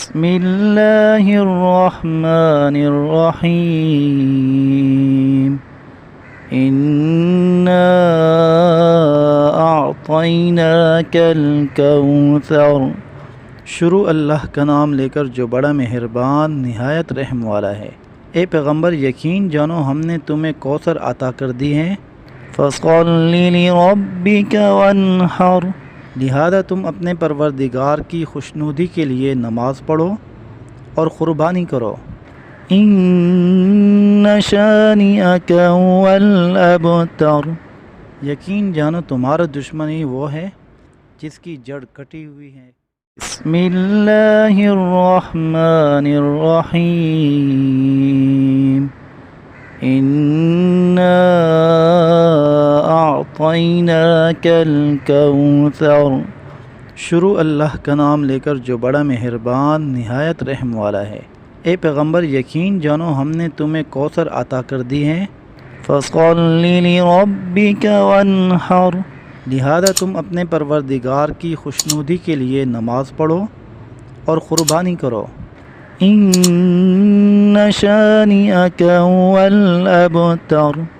بسم اللہ الرحمن الرحیم انا اعطیناک الکوثر۔ شروع اللہ کا نام لے کر جو بڑا مہربان نہایت رحم والا ہے۔ اے پیغمبر یقین جانو ہم نے تمہیں کوثر عطا کر دی ہیں۔ فَصَلِّ لِرَبِّكَ وَانْحَرْ، لہذا تم اپنے پروردگار کی خوشنودی کے لیے نماز پڑھو اور قربانی کرو۔ إِنَّ شَانِئَكَ هُوَ الْأَبْتَرُ، یقین جانو تمہارا دشمن ہی وہ ہے جس کی جڑ کٹی ہوئی ہے۔ بسم اللہ الرحمن الرحیم انا اعطیناک الکوثر۔ شروع اللہ کا نام لے کر جو بڑا مہربان نہایت رحم والا ہے۔ اے پیغمبر یقین جانو ہم نے تمہیں کوثر عطا کر دی ہیں۔ فَصَلِّ لِرَبِّكَ وَانْحَرْ، لہذا تم اپنے پروردگار کی خوشنودی کے لیے نماز پڑھو اور قربانی کرو۔ إِنَّ شَانِئَكَ هُوَ الْأَبْتَرُ۔